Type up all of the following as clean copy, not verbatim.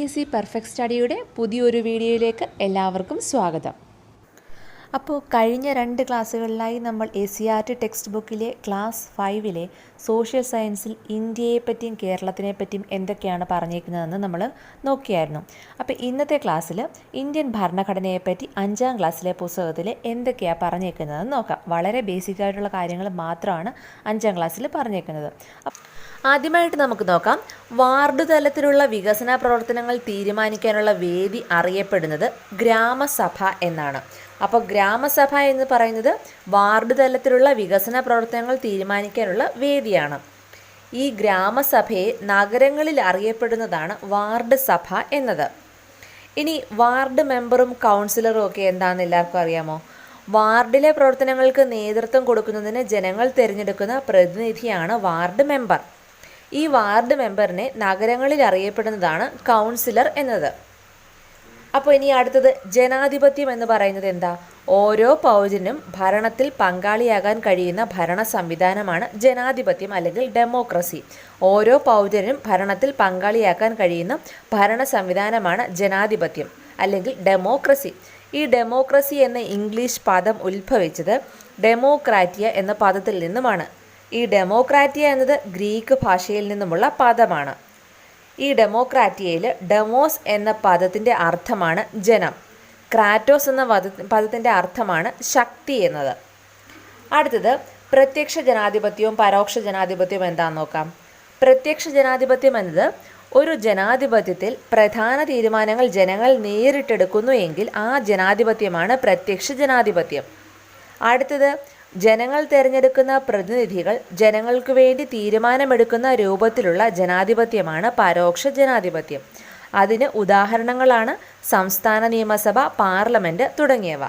CBSE perfect സ്റ്റഡിയുടെ പുതിയൊരു വീഡിയോയിലേക്ക് എല്ലാവർക്കും സ്വാഗതം. അപ്പോൾ കഴിഞ്ഞ 2 ക്ലാസ്സുകളിലായി നമ്മൾ SCERT ടെക്സ്റ്റ് ബുക്കിലെ ക്ലാസ് 5-ലെ സോഷ്യൽ സയൻസിൽ ഇന്ത്യയെപ്പറ്റിയും കേരളത്തിനെപ്പറ്റിയും എന്തൊക്കെയാണ് പറഞ്ഞേക്കുന്നതെന്ന് നമ്മൾ നോക്കിയായിരുന്നു. അപ്പോൾ ഇന്നത്തെ ക്ലാസ്സിൽ ഇന്ത്യൻ ഭരണഘടനയെപ്പറ്റി 5ാം ക്ലാസ്സിലെ പുസ്തകത്തിൽ എന്തൊക്കെയാണ് പറഞ്ഞേക്കുന്നതെന്ന് നോക്കാം. വളരെ ബേസിക് ആയിട്ടുള്ള കാര്യങ്ങൾ മാത്രമാണ് 5ാം ക്ലാസ്സിൽ പറഞ്ഞേക്കുന്നത്. ആദ്യമായിട്ട് നമുക്ക് നോക്കാം, വാർഡ് തലത്തിലുള്ള വികസന പ്രവർത്തനങ്ങൾ തീരുമാനിക്കാനുള്ള വേദി അറിയപ്പെടുന്നത് ഗ്രാമസഭ എന്നാണ്. അപ്പോൾ ഗ്രാമസഭ എന്ന് പറയുന്നത് വാർഡ് തലത്തിലുള്ള വികസന പ്രവർത്തനങ്ങൾ തീരുമാനിക്കാനുള്ള വേദിയാണ്. ഈ ഗ്രാമസഭയെ നഗരങ്ങളിൽ അറിയപ്പെടുന്നതാണ് വാർഡ് സഭ എന്നത്. ഇനി വാർഡ് മെമ്പറും കൗൺസിലറും ഒക്കെ എന്താണെന്ന് എല്ലാവർക്കും അറിയാമോ? വാർഡിലെ പ്രവർത്തനങ്ങൾക്ക് നേതൃത്വം കൊടുക്കുന്നതിന് ജനങ്ങൾ തിരഞ്ഞെടുക്കുന്ന പ്രതിനിധിയാണ് വാർഡ് മെമ്പർ. ഈ വാർഡ് മെമ്പറിനെ നഗരങ്ങളിൽ അറിയപ്പെടുന്നതാണ് കൗൺസിലർ എന്നത്. അപ്പോൾ ഇനി അടുത്തത് ജനാധിപത്യം എന്ന് പറയുന്നത് എന്താ? ഓരോ പൗരനും ഭരണത്തിൽ പങ്കാളിയാകാൻ കഴിയുന്ന ഭരണ സംവിധാനമാണ് ജനാധിപത്യം അല്ലെങ്കിൽ ഡെമോക്രസി. ഓരോ പൗരനും ഭരണത്തിൽ പങ്കാളിയാക്കാൻ കഴിയുന്ന ഭരണ സംവിധാനമാണ് ജനാധിപത്യം അല്ലെങ്കിൽ ഡെമോക്രസി. ഈ ഡെമോക്രസി എന്ന ഇംഗ്ലീഷ് പദം ഉത്ഭവിച്ചത് ഡെമോക്രാറ്റിയ എന്ന പദത്തിൽ നിന്നുമാണ്. ഈ ഡെമോക്രാറ്റിയ എന്നത് ഗ്രീക്ക് ഭാഷയിൽ നിന്നുമുള്ള പദമാണ്. ഈ ഡെമോക്രാറ്റിയയിൽ ഡെമോസ് എന്ന പദത്തിൻ്റെ അർത്ഥമാണ് ജനം, ക്രാറ്റോസ് എന്ന പദത്തിൻ്റെ അർത്ഥമാണ് ശക്തി എന്നത്. അടുത്തത് പ്രത്യക്ഷ ജനാധിപത്യവും പരോക്ഷ ജനാധിപത്യവും എന്താണെന്ന് നോക്കാം. പ്രത്യക്ഷ ജനാധിപത്യം എന്നത് ഒരു ജനാധിപത്യത്തിൽ പ്രധാന തീരുമാനങ്ങൾ ജനങ്ങൾ നേരിട്ടെടുക്കുന്നു എങ്കിൽ ആ ജനാധിപത്യമാണ് പ്രത്യക്ഷ ജനാധിപത്യം. അടുത്തത് ജനങ്ങൾ തിരഞ്ഞെടുക്കുന്ന പ്രതിനിധികൾ ജനങ്ങൾക്ക് വേണ്ടി തീരുമാനമെടുക്കുന്ന രൂപത്തിലുള്ള ജനാധിപത്യമാണ് പരോക്ഷ ജനാധിപത്യം. അതിന് ഉദാഹരണങ്ങളാണ് സംസ്ഥാന നിയമസഭ, പാർലമെൻറ്റ് തുടങ്ങിയവ.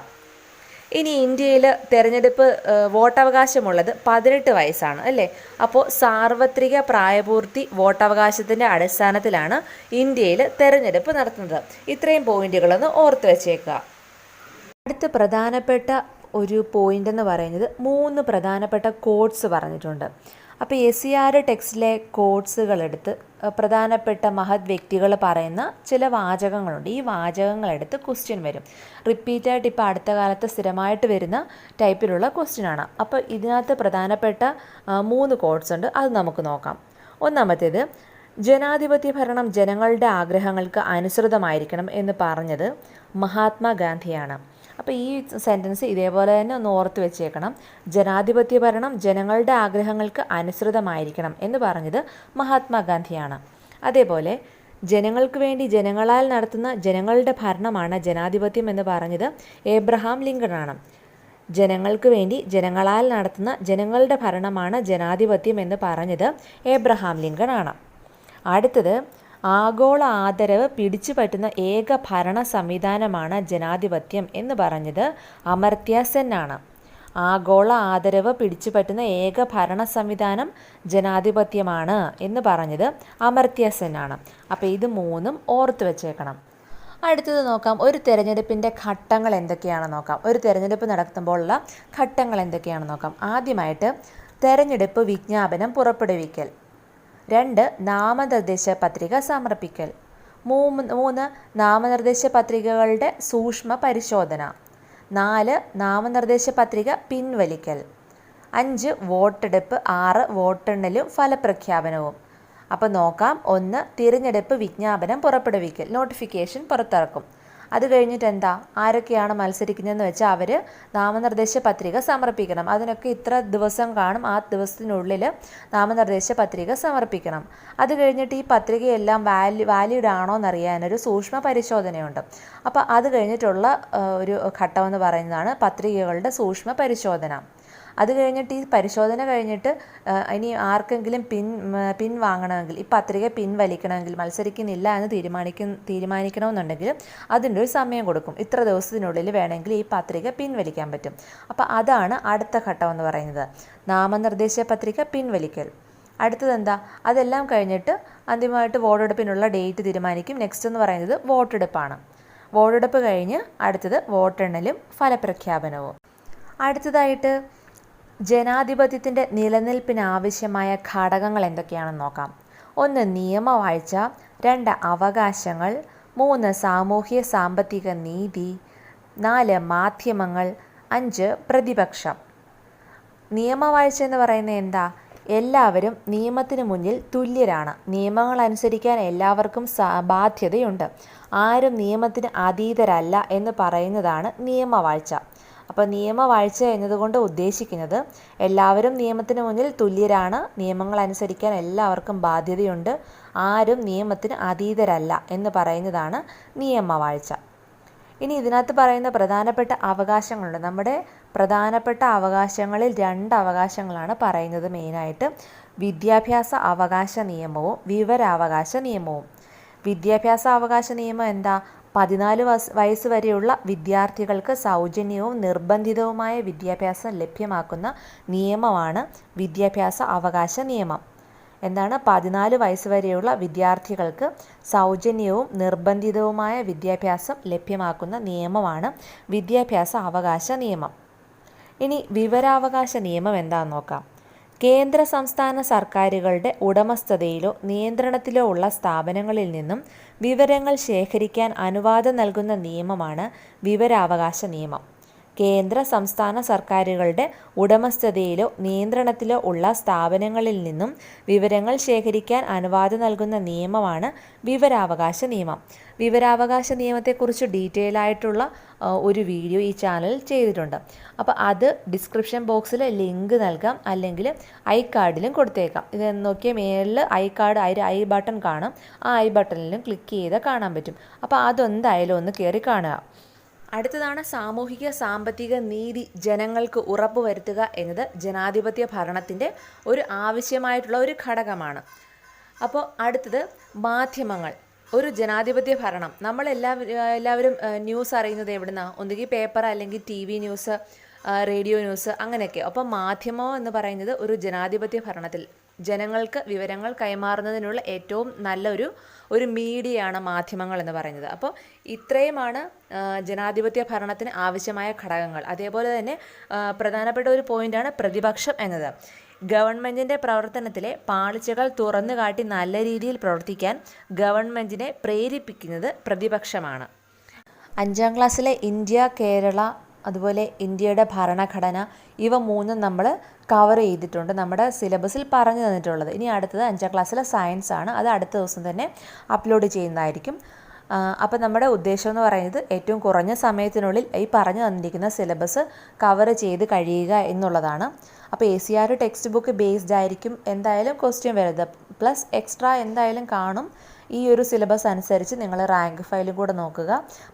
ഇനി ഇന്ത്യയിൽ തിരഞ്ഞെടുപ്പ് വോട്ടവകാശമുള്ളത് 18 വയസ്സാണ് അല്ലേ? അപ്പോൾ സാർവത്രിക പ്രായപൂർത്തി വോട്ടവകാശത്തിൻ്റെ അടിസ്ഥാനത്തിലാണ് ഇന്ത്യയിൽ തിരഞ്ഞെടുപ്പ് നടത്തുന്നത്. ഇത്രയും പോയിന്റുകളൊന്ന് ഓർത്ത് വെച്ചേക്കുക. അടുത്ത പ്രധാനപ്പെട്ട ഒരു പോയിന്റ് എന്ന് പറയുന്നത് 3 പ്രധാനപ്പെട്ട കോഡ്സ് പറഞ്ഞിട്ടുണ്ട്. അപ്പോൾ SCERT ടെക്സ്റ്റിലെ കോഡ്സുകളെടുത്ത് പ്രധാനപ്പെട്ട മഹത് വ്യക്തികൾ പറയുന്ന ചില വാചകങ്ങളുണ്ട്. ഈ വാചകങ്ങളെടുത്ത് ക്വസ്റ്റ്യൻ വരും. റിപ്പീറ്റായിട്ട് ഇപ്പോൾ അടുത്ത കാലത്ത് സ്ഥിരമായിട്ട് വരുന്ന ടൈപ്പിലുള്ള ക്വസ്റ്റ്യനാണ്. അപ്പോൾ ഇതിനകത്ത് പ്രധാനപ്പെട്ട 3 കോഡ്സ് ഉണ്ട്, അത് നമുക്ക് നോക്കാം. ഒന്നാമത്തേത്, ജനാധിപത്യ ഭരണം ജനങ്ങളുടെ ആഗ്രഹങ്ങൾക്ക് അനുസൃതമായിരിക്കണം എന്ന് പറഞ്ഞത് മഹാത്മാഗാന്ധിയാണ്. അപ്പോൾ ഈ സെൻറ്റൻസ് ഇതേപോലെ തന്നെ ഒന്ന് ഓർത്ത് വെച്ചേക്കണം. ജനാധിപത്യ ഭരണം ജനങ്ങളുടെ ആഗ്രഹങ്ങൾക്ക് അനുസൃതമായിരിക്കണം എന്ന് പറഞ്ഞത് മഹാത്മാഗാന്ധിയാണ്. അതേപോലെ ജനങ്ങൾക്ക് വേണ്ടി ജനങ്ങളാൽ നടത്തുന്ന ജനങ്ങളുടെ ഭരണമാണ് ജനാധിപത്യം എന്ന് പറഞ്ഞത് ഏബ്രഹാം ലിങ്കണാണ്. ജനങ്ങൾക്ക് വേണ്ടി ജനങ്ങളാൽ നടത്തുന്ന ജനങ്ങളുടെ ഭരണമാണ് ജനാധിപത്യം എന്ന് പറഞ്ഞത് ഏബ്രഹാം ലിങ്കണാണ്. അടുത്തത്, ആഗോള ആദരവ് പിടിച്ചു പറ്റുന്ന ഏക ഭരണ സംവിധാനമാണ് ജനാധിപത്യം എന്ന് പറഞ്ഞത് അമർത്യ സെൻ ആണ്. ആഗോള ആദരവ് പിടിച്ചു പറ്റുന്ന ഏക ഭരണ സംവിധാനം ജനാധിപത്യമാണ് എന്ന് പറഞ്ഞത് അമർത്യ സെൻ ആണ്. അപ്പോൾ ഇത് 3ഉം ഓർത്ത് വെച്ചേക്കണം. അടുത്തത് നോക്കാം, ഒരു തിരഞ്ഞെടുപ്പിൻ്റെ ഘട്ടങ്ങൾ എന്തൊക്കെയാണെന്ന് നോക്കാം. ഒരു തിരഞ്ഞെടുപ്പ് നടത്തുമ്പോഴുള്ള ഘട്ടങ്ങൾ എന്തൊക്കെയാണെന്ന് നോക്കാം. ആദ്യമായിട്ട് തെരഞ്ഞെടുപ്പ് വിജ്ഞാപനം പുറപ്പെടുവിക്കൽ. 2, നാമനിർദ്ദേശ പത്രിക സമർപ്പിക്കൽ. 3, നാമനിർദ്ദേശ പത്രികകളുടെ സൂക്ഷ്മ പരിശോധന. 4, നാമനിർദ്ദേശ പത്രിക പിൻവലിക്കൽ. 5, വോട്ടെടുപ്പ്. 6, വോട്ടെണ്ണലും ഫലപ്രഖ്യാപനവും. അപ്പോൾ നോക്കാം. 1, തിരഞ്ഞെടുപ്പ് വിജ്ഞാപനം പുറപ്പെടുവിക്കൽ, നോട്ടിഫിക്കേഷൻ പുറത്തിറക്കും. അത് കഴിഞ്ഞിട്ട് എന്താ, ആരൊക്കെയാണ് മത്സരിക്കുന്നതെന്ന് വെച്ചാൽ അവർ നാമനിർദ്ദേശ പത്രിക സമർപ്പിക്കണം. അതിനൊക്കെ ഇത്ര ദിവസം കാണും, ആ ദിവസത്തിനുള്ളിൽ നാമനിർദ്ദേശ പത്രിക സമർപ്പിക്കണം. അത് കഴിഞ്ഞിട്ട് ഈ പത്രികയെല്ലാം വാലിഡ് ആണോ എന്നറിയാനൊരു സൂക്ഷ്മ പരിശോധനയുണ്ട്. അപ്പോൾ അത് കഴിഞ്ഞിട്ടുള്ള ഒരു ഘട്ടമെന്ന് പറയുന്നതാണ് പത്രികകളുടെ സൂക്ഷ്മ പരിശോധന. അത് കഴിഞ്ഞിട്ട് ഈ പരിശോധന കഴിഞ്ഞിട്ട് ഇനി ആർക്കെങ്കിലും പിൻവാങ്ങണമെങ്കിൽ, ഈ പത്രിക പിൻവലിക്കണമെങ്കിൽ, മത്സരിക്കുന്നില്ല എന്ന് തീരുമാനിക്കണമെന്നുണ്ടെങ്കിൽ അതിൻ്റെ ഒരു സമയം കൊടുക്കും. ഇത്ര ദിവസത്തിനുള്ളിൽ വേണമെങ്കിൽ ഈ പത്രിക പിൻവലിക്കാൻ പറ്റും. അപ്പോൾ അതാണ് അടുത്ത ഘട്ടം എന്ന് പറയുന്നത്, നാമനിർദ്ദേശ പത്രിക പിൻവലിക്കൽ. അടുത്തത് എന്താ, അതെല്ലാം കഴിഞ്ഞിട്ട് അന്തിമമായിട്ട് വോട്ടെടുപ്പിനുള്ള ഡേറ്റ് തീരുമാനിക്കും. നെക്സ്റ്റ് എന്ന് പറയുന്നത് വോട്ടെടുപ്പാണ്. വോട്ടെടുപ്പ് കഴിഞ്ഞ് അടുത്തത് വോട്ടെണ്ണലും ഫലപ്രഖ്യാപനവും. അടുത്തതായിട്ട് ജനാധിപത്യത്തിൻ്റെ നിലനിൽപ്പിനാവശ്യമായ ഘടകങ്ങൾ എന്തൊക്കെയാണെന്ന് നോക്കാം. 1, നിയമവാഴ്ച. 2 അവകാശങ്ങൾ, 3 സാമൂഹ്യ സാമ്പത്തിക നീതി, 4 മാധ്യമങ്ങൾ, 5 പ്രതിപക്ഷം. നിയമവാഴ്ച എന്ന് പറയുന്നത് എന്താ? എല്ലാവരും നിയമത്തിന് മുന്നിൽ തുല്യരാണ്. നിയമങ്ങൾ അനുസരിക്കാൻ എല്ലാവർക്കും ബാധ്യതയുണ്ട്. ആരും നിയമത്തിന് അതീതരല്ല എന്ന് പറയുന്നതാണ് നിയമവാഴ്ച. അപ്പോൾ നിയമവാഴ്ച എന്നതുകൊണ്ട് ഉദ്ദേശിക്കുന്നത് എല്ലാവരും നിയമത്തിന് മുന്നിൽ തുല്യരാണ്, നിയമങ്ങൾ അനുസരിക്കാൻ എല്ലാവർക്കും ബാധ്യതയുണ്ട്, ആരും നിയമത്തിന് അതീതരല്ല എന്ന് പറയുന്നതാണ് നിയമവാഴ്ച. ഇനി ഇതിനകത്ത് പറയുന്ന പ്രധാനപ്പെട്ട അവകാശങ്ങളുണ്ട്. നമ്മുടെ പ്രധാനപ്പെട്ട അവകാശങ്ങളിൽ 2 അവകാശങ്ങളാണ് പറയുന്നത് മെയിനായിട്ട്. വിദ്യാഭ്യാസ അവകാശ നിയമവും വിവരാവകാശ നിയമവും. വിദ്യാഭ്യാസ അവകാശ നിയമം എന്താ? 14 വയസ്സ് വരെയുള്ള വിദ്യാർത്ഥികൾക്ക് സൗജന്യവും നിർബന്ധിതവുമായ വിദ്യാഭ്യാസം ലഭ്യമാക്കുന്ന നിയമമാണ് വിദ്യാഭ്യാസ അവകാശ നിയമം. എന്താണ്? 14 വയസ്സ് വരെയുള്ള വിദ്യാർത്ഥികൾക്ക് സൗജന്യവും നിർബന്ധിതവുമായ വിദ്യാഭ്യാസം ലഭ്യമാക്കുന്ന നിയമമാണ് വിദ്യാഭ്യാസ അവകാശ നിയമം. ഇനി വിവരാവകാശ നിയമം എന്താണെന്ന് നോക്കാം. കേന്ദ്ര സംസ്ഥാന സർക്കാരുകളുടെ ഉടമസ്ഥതയിലോ നിയന്ത്രണത്തിലോ ഉള്ള സ്ഥാപനങ്ങളിൽ നിന്നും വിവരങ്ങൾ ശേഖരിക്കാൻ അനുവാദം നൽകുന്ന നിയമമാണ് വിവരാവകാശ നിയമം. കേന്ദ്ര സംസ്ഥാന സർക്കാരുകളുടെ ഉടമസ്ഥതയിലോ നിയന്ത്രണത്തിലോ ഉള്ള സ്ഥാപനങ്ങളിൽ നിന്നും വിവരങ്ങൾ ശേഖരിക്കാൻ അനുവാദം നൽകുന്ന നിയമമാണ് വിവരാവകാശ നിയമം. വിവരാവകാശ നിയമത്തെക്കുറിച്ച് ഡീറ്റെയിൽ ആയിട്ടുള്ള ഒരു വീഡിയോ ഈ ചാനലിൽ ചെയ്തിട്ടുണ്ട്. അപ്പോൾ അത് ഡിസ്ക്രിപ്ഷൻ ബോക്സിൽ ലിങ്ക് നൽകാം, അല്ലെങ്കിൽ ഐ കാർഡിലും കൊടുത്തേക്കാം. ഇത് നോക്കിയാൽ മേളിൽ ഐ ബട്ടൺ കാണും. ആ ഐ ബട്ടണിലും ക്ലിക്ക് ചെയ്താൽ കാണാൻ പറ്റും. അപ്പോൾ അതെന്തായാലും ഒന്ന് കയറി കാണുക. അടുത്തതാണ് സാമൂഹിക സാമ്പത്തിക നീതി ജനങ്ങൾക്ക് ഉറപ്പുവരുത്തുക എന്നത് ജനാധിപത്യ ഭരണത്തിൻ്റെ ഒരു ആവശ്യമായിട്ടുള്ള ഒരു ഘടകമാണ്. അടുത്തത് മാധ്യമങ്ങൾ. ഒരു ജനാധിപത്യ ഭരണം, എല്ലാവരും ന്യൂസ് അറിയുന്നത് എവിടുന്നാണ്? ഒന്നുകിൽ പേപ്പർ, അല്ലെങ്കിൽ TV ന്യൂസ്, റേഡിയോ ന്യൂസ്, അങ്ങനെയൊക്കെ. അപ്പോൾ മാധ്യമം എന്ന് പറയുന്നത് ഒരു ജനാധിപത്യ ഭരണത്തിൽ ജനങ്ങൾക്ക് വിവരങ്ങൾ കൈമാറുന്നതിനുള്ള ഏറ്റവും നല്ല ഒരു മീഡിയയാണ് മാധ്യമങ്ങൾ എന്ന് പറയുന്നത്. അപ്പോൾ ഇത്രയുമാണ് ജനാധിപത്യ ഭരണത്തിന് ആവശ്യമായ ഘടകങ്ങൾ. അതേപോലെ തന്നെ പ്രധാനപ്പെട്ട ഒരു പോയിൻ്റാണ് പ്രതിപക്ഷം എന്നത്. ഗവൺമെൻറ്റിൻ്റെ പ്രവർത്തനത്തിലെ പാളിച്ചകൾ തുറന്നു കാട്ടി നല്ല രീതിയിൽ പ്രവർത്തിക്കാൻ ഗവൺമെൻറ്റിനെ പ്രേരിപ്പിക്കുന്നത് പ്രതിപക്ഷമാണ്. 5ാം ക്ലാസ്സിലെ ഇന്ത്യ, കേരള, അതുപോലെ ഇന്ത്യയുടെ ഭരണഘടന, ഇവ 3ഉം നമ്മൾ കവർ ചെയ്തിട്ടുണ്ട്, നമ്മുടെ സിലബസിൽ പറഞ്ഞു തന്നിട്ടുള്ളത്. ഇനി അടുത്തത് 5ാം ക്ലാസ്സിലെ സയൻസ് ആണ്. അത് അടുത്ത ദിവസം തന്നെ അപ്ലോഡ് ചെയ്യുന്നതായിരിക്കും. അപ്പോൾ നമ്മുടെ ഉദ്ദേശം എന്ന് പറയുന്നത് ഏറ്റവും കുറഞ്ഞ സമയത്തിനുള്ളിൽ ഈ പറഞ്ഞു തന്നിരിക്കുന്ന സിലബസ് കവർ ചെയ്ത് കഴിയുക എന്നുള്ളതാണ്. അപ്പോൾ SCERT ടെക്സ്റ്റ് ബുക്ക് ബേസ്ഡ് ആയിരിക്കും എന്തായാലും ക്വസ്റ്റ്യൻ വരുന്നത്. പ്ലസ് എക്സ്ട്രാ എന്തായാലും കാണും. ഈ ഒരു സിലബസ് അനുസരിച്ച് നിങ്ങൾ റാങ്ക് ഫയലും കൂടെ നോക്കുക.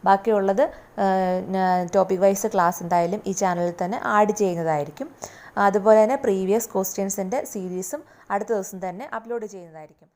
ബാക്കിയുള്ളത് ടോപ്പിക് വൈസ് ക്ലാസ് എന്തായാലും ഈ ചാനലിൽ തന്നെ ആഡ് ചെയ്യുന്നതായിരിക്കും. അതുപോലെ തന്നെ പ്രീവിയസ് ക്വസ്റ്റ്യൻസിൻ്റെ സീരീസും അടുത്ത ദിവസം തന്നെ അപ്ലോഡ് ചെയ്യുന്നതായിരിക്കും.